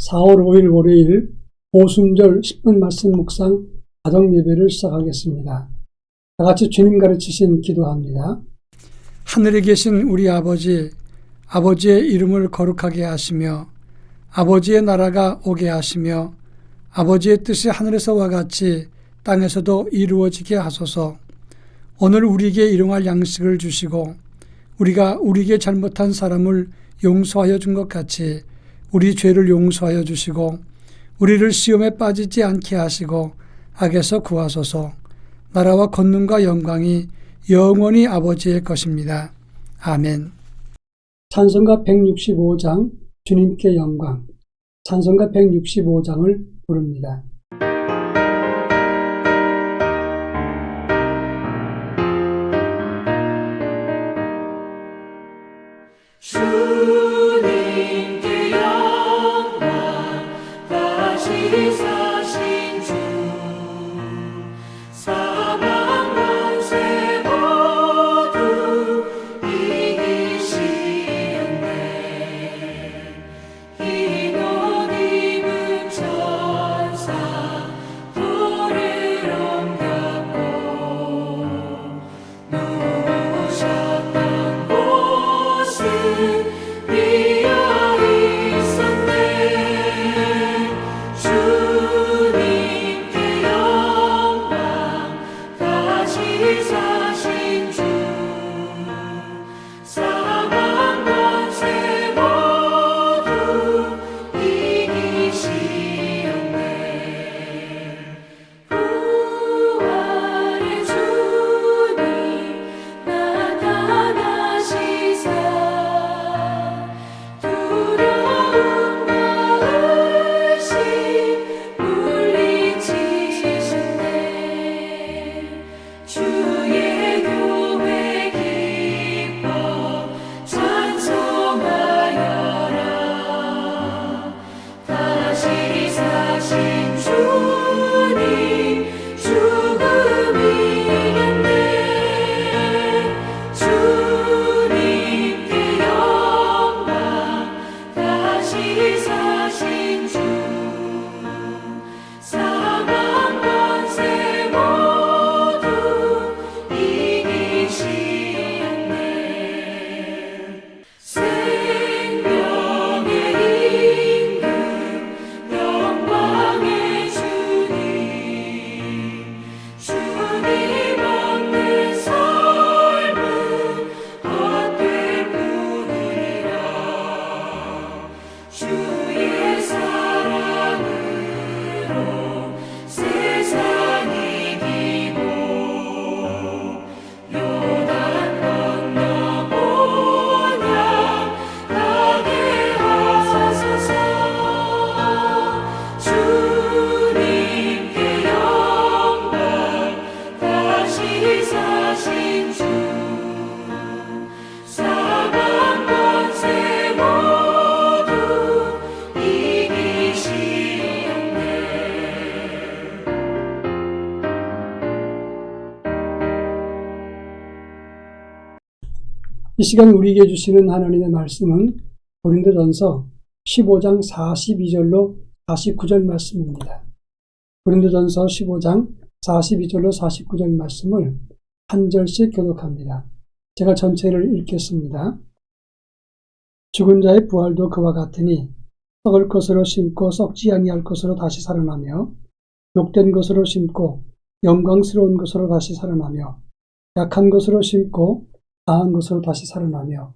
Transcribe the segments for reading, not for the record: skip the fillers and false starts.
4월 5일 월요일 오순절 10분 말씀 묵상 가정 예배를 시작하겠습니다. 다 같이 주님 가르치신 기도합니다. 하늘에 계신 우리 아버지, 아버지의 이름을 거룩하게 하시며 아버지의 나라가 오게 하시며 아버지의 뜻이 하늘에서와 같이 땅에서도 이루어지게 하소서. 오늘 우리에게 일용할 양식을 주시고 우리가 우리에게 잘못한 사람을 용서하여 준 것 같이 우리 죄를 용서하여 주시고 우리를 시험에 빠지지 않게 하시고 악에서 구하소서. 나라와 권능과 영광이 영원히 아버지의 것입니다. 아멘. 찬송가 165장 주님께 영광. 찬송가 165장을 부릅니다. 주님께 영광, 다시 사신 주, 사망 권세 모두 이기시었네. 흰 옷 입은 천사 돌을 옮겼고 누우셨던 곳은 비어 있었네. 주님께 영광, 다시 사신 주, 사망 권세 모두 이기시었네. 부활의 주님 나타나시사 두려움과 의심 물리치셨네. 주의 교회 기뻐 찬송하여라. 다시 사신 주님 죽음 이겼네. 주님께 영광, 다시 사신 주, 사망 권세 모두 이기시었네. 생명의 임금, 영광의 주님, 주님 없는 삶은 헛될 뿐이라. 주의 사랑으로 세상 이기고 요단 건너 본향 가게 하소서. 주님께 영광, 다시 사신 주, 사망 권세 모두 이기시었네. 이 시간 우리에게 주시는 하나님의 말씀은 고린도전서 15장 42절로 49절 말씀입니다. 고린도전서 15장 42절로 49절 말씀을 한 절씩 교독합니다. 제가 전체를 읽겠습니다. 죽은 자의 부활도 그와 같으니 썩을 것으로 심고 썩지 아니할 것으로 다시 살아나며 욕된 것으로 심고 영광스러운 것으로 다시 살아나며 약한 것으로 심고 강한 것으로 다시 살아나며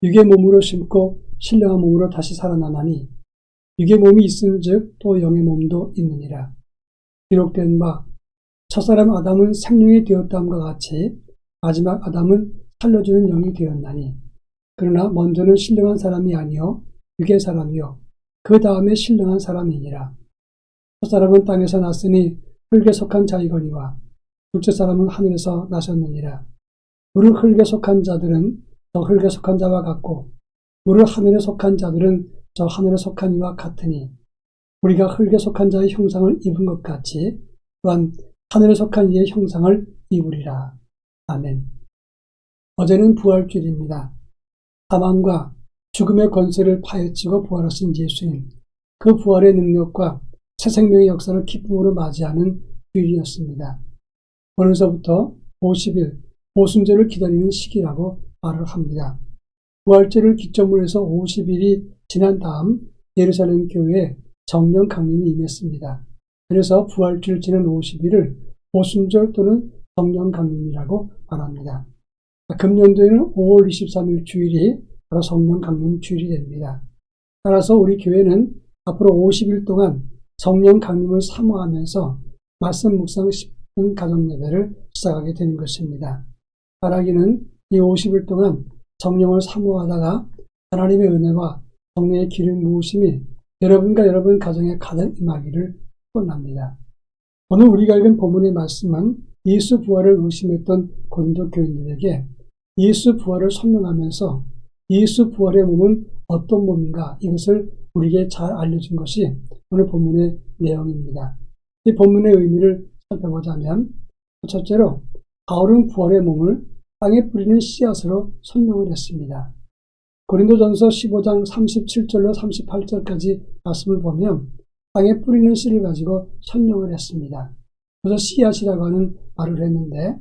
육의 몸으로 심고 신령한 몸으로 다시 살아나나니 육의 몸이 있은즉 또 영의 몸도 있느니라. 기록된 바 첫사람 아담은 생명이 되었다함과 같이 마지막 아담은 살려주는 영이 되었나니 그러나 먼저는 신령한 사람이 아니요 육의 사람이요 그 다음에 신령한 사람이니라. 첫사람은 땅에서 났으니 흙에 속한 자이거니와 둘째 사람은 하늘에서 나셨느니라. 물을 흙에 속한 자들은 저 흙에 속한 자와 같고 물을 하늘에 속한 자들은 저 하늘에 속한 이와 같으니 우리가 흙에 속한 자의 형상을 입은 것 같이 또한 하늘에 속한 이의 형상을 입으리라. 아멘. 어제는 부활주일입니다. 사망과 죽음의 권세를 파헤치고 부활하신 예수님, 그 부활의 능력과 새 생명의 역사를 기쁨으로 맞이하는 주일이었습니다. 오늘서부터 50일 오순절을 기다리는 시기라고 말을 합니다. 부활절을 기점으로 해서 50일이 지난 다음 예루살렘 교회에 성령 강림이 임했습니다. 그래서 부활절 지난 50일을 오순절 또는 성령 강림이라고 말합니다. 금년도에는 5월 23일 주일이 바로 성령 강림 주일이 됩니다. 따라서 우리 교회는 앞으로 50일 동안 성령 강림을 사모하면서 말씀 묵상 10분 가정 예배를 시작하게 되는 것입니다. 바라기는 이 50일 동안 성령을 사모하다가 하나님의 은혜와 성령의 기름 부으심이 여러분과 여러분 가정에 가득 임하기를 원합니다. 오늘 우리가 읽은 본문의 말씀은 예수 부활을 의심했던 고린도 교인들에게 예수 부활을 설명하면서 예수 부활의 몸은 어떤 몸인가 이것을 우리에게 잘 알려준 것이 오늘 본문의 내용입니다. 이 본문의 의미를 살펴보자면 첫째로 바울은 부활의 몸을 땅에 뿌리는 씨앗으로 설명을 했습니다. 고린도전서 15장 37절로 38절까지 말씀을 보면 땅에 뿌리는 씨를 가지고 설명을 했습니다. 그래서 씨앗이라고 하는 말을 했는데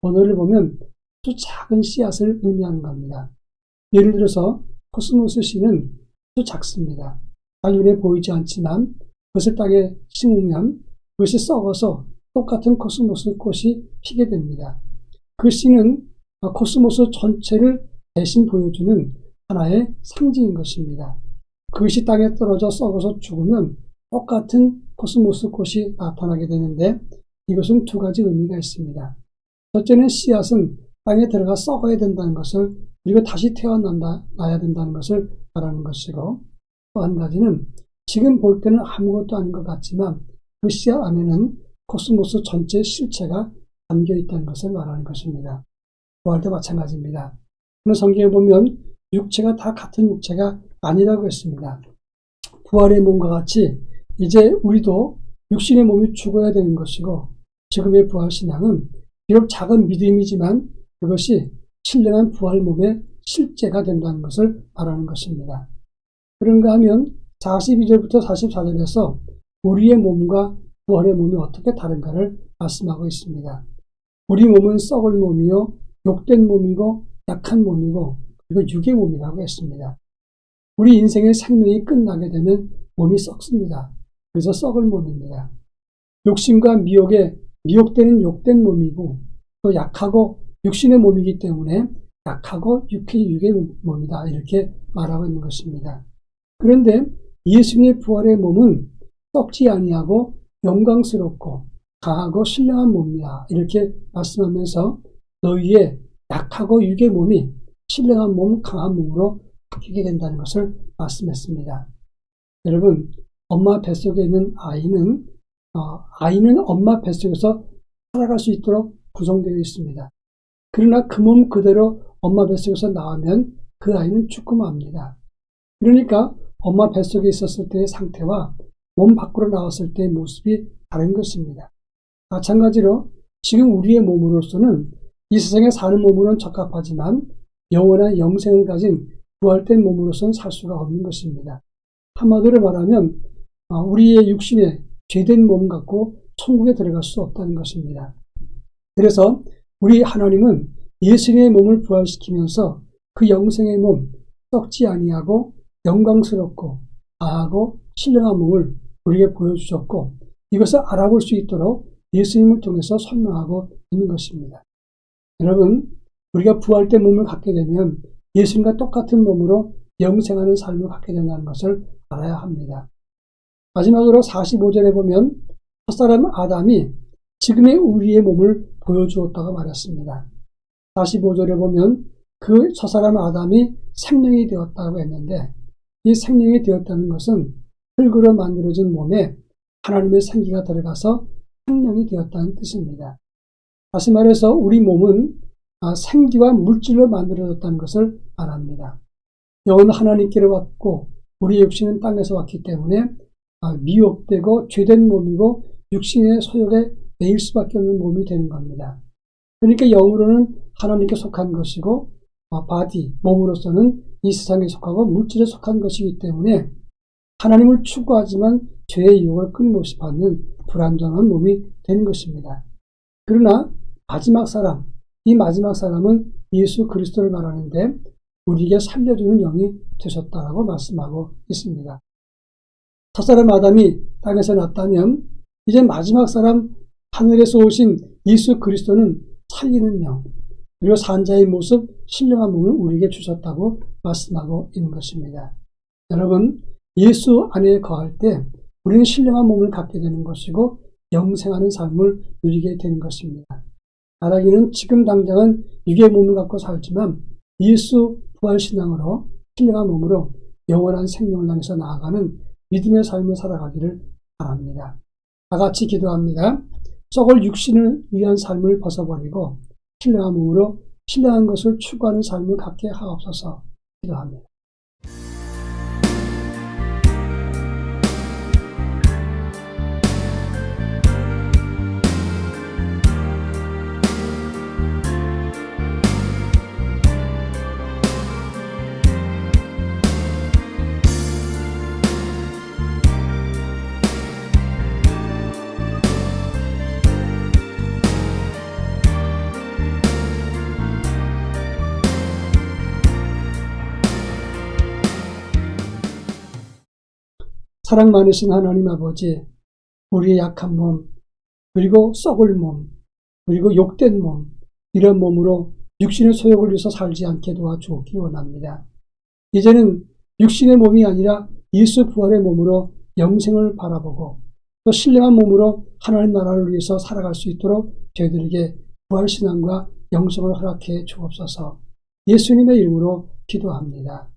번호를 보면 아주 작은 씨앗을 의미하는 겁니다. 예를 들어서 코스모스 씨는 아주 작습니다. 잘 눈에 보이지 않지만 그것을 땅에 심으면 그것이 썩어서 똑같은 코스모스 꽃이 피게 됩니다. 그 씨는 코스모스 전체를 대신 보여주는 하나의 상징인 것입니다. 그것이 땅에 떨어져 썩어서 죽으면 똑같은 코스모스 꽃이 나타나게 되는데 이것은 두 가지 의미가 있습니다. 첫째는 씨앗은 땅에 들어가 썩어야 된다는 것을 그리고 다시 태어나야 된다는 것을 말하는 것이고 또 한 가지는 지금 볼 때는 아무것도 아닌 것 같지만 그 씨앗 안에는 코스모스 전체의 실체가 담겨 있다는 것을 말하는 것입니다. 부활도 마찬가지입니다. 그런 성경에 보면 육체가 다 같은 육체가 아니라고 했습니다. 부활의 몸과 같이 이제 우리도 육신의 몸이 죽어야 되는 것이고 지금의 부활신앙은 비록 작은 믿음이지만 그것이 신령한 부활 몸의 실제가 된다는 것을 말하는 것입니다. 그런가 하면 42절부터 44절에서 우리의 몸과 부활의 몸이 어떻게 다른가를 말씀하고 있습니다. 우리 몸은 썩을 몸이요 욕된 몸이고 약한 몸이고 그리고 육의 몸이라고 했습니다. 우리 인생의 생명이 끝나게 되면 몸이 썩습니다. 그래서 썩을 몸입니다. 욕심과 미혹에 미혹되는 욕된 몸이고 또 약하고 육신의 몸이기 때문에 약하고 육의 몸이다 이렇게 말하고 있는 것입니다. 그런데 예수님의 부활의 몸은 썩지 아니하고 영광스럽고 강하고 신령한 몸이야 이렇게 말씀하면서 너희의 약하고 육의 몸이 신령한 몸, 강한 몸으로 바뀌게 된다는 것을 말씀했습니다. 여러분, 엄마 뱃속에 있는 아이는 엄마 뱃속에서 살아갈 수 있도록 구성되어 있습니다. 그러나 그 몸 그대로 엄마 뱃속에서 나오면 그 아이는 죽고 맙니다. 그러니까 엄마 뱃속에 있었을 때의 상태와 몸 밖으로 나왔을 때의 모습이 다른 것입니다. 마찬가지로 지금 우리의 몸으로서는 이 세상에 사는 몸으로는 적합하지만 영원한 영생을 가진 부활된 몸으로서는 살 수가 없는 것입니다. 한마디로 말하면 우리의 육신에 죄된 몸 갖고 천국에 들어갈 수 없다는 것입니다. 그래서 우리 하나님은 예수님의 몸을 부활시키면서 그 영생의 몸, 썩지 아니하고 영광스럽고 강하고 신령한 몸을 우리에게 보여주셨고 이것을 알아볼 수 있도록 예수님을 통해서 설명하고 있는 것입니다. 여러분, 우리가 부활된 몸을 갖게 되면 예수님과 똑같은 몸으로 영생하는 삶을 갖게 된다는 것을 알아야 합니다. 마지막으로 45절에 보면 첫사람 아담이 지금의 우리의 몸을 보여주었다고 말했습니다. 45절에 보면 그 첫사람 아담이 생명이 되었다고 했는데 이 생명이 되었다는 것은 흙으로 만들어진 몸에 하나님의 생기가 들어가서 생명이 되었다는 뜻입니다. 다시 말해서 우리 몸은 생기와 물질로 만들어졌다는 것을 말합니다. 영은 하나님께로 왔고 우리 육신은 땅에서 왔기 때문에 미혹되고 죄된 몸이고 육신의 소욕에 매일 수밖에 없는 몸이 되는 겁니다. 그러니까 영으로는 하나님께 속한 것이고 몸으로서는 이 세상에 속하고 물질에 속한 것이기 때문에 하나님을 추구하지만 죄의 유혹을 끊임없이 받는 불완전한 몸이 되는 것입니다. 그러나 마지막 사람, 이 마지막 사람은 예수 그리스도를 말하는데 우리에게 살려주는 영이 되셨다라고 말씀하고 있습니다. 첫사람 아담이 땅에서 났다면 이제 마지막 사람 하늘에서 오신 예수 그리스도는 살리는 영, 그리고 산자의 모습, 신령한 몸을 우리에게 주셨다고 말씀하고 있는 것입니다. 여러분, 예수 안에 거할 때 우리는 신령한 몸을 갖게 되는 것이고 영생하는 삶을 누리게 되는 것입니다. 나라기는 지금 당장은 육의 몸을 갖고 살지만 예수 부활신앙으로 신령한 몸으로 영원한 생명을 향해서 나아가는 믿음의 삶을 살아가기를 바랍니다. 다 같이 기도합니다. 썩을 육신을 위한 삶을 벗어버리고 신령한 몸으로 신령한 것을 추구하는 삶을 갖게 하옵소서. 기도합니다. 사랑 많으신 하나님 아버지, 우리의 약한 몸, 그리고 썩을 몸, 그리고 욕된 몸, 이런 몸으로 육신의 소욕을 위해서 살지 않게 도와주기 원합니다. 이제는 육신의 몸이 아니라 예수 부활의 몸으로 영생을 바라보고 또 신령한 몸으로 하나님 나라를 위해서 살아갈 수 있도록 저희들에게 부활신앙과 영생을 허락해 주옵소서. 예수님의 이름으로 기도합니다.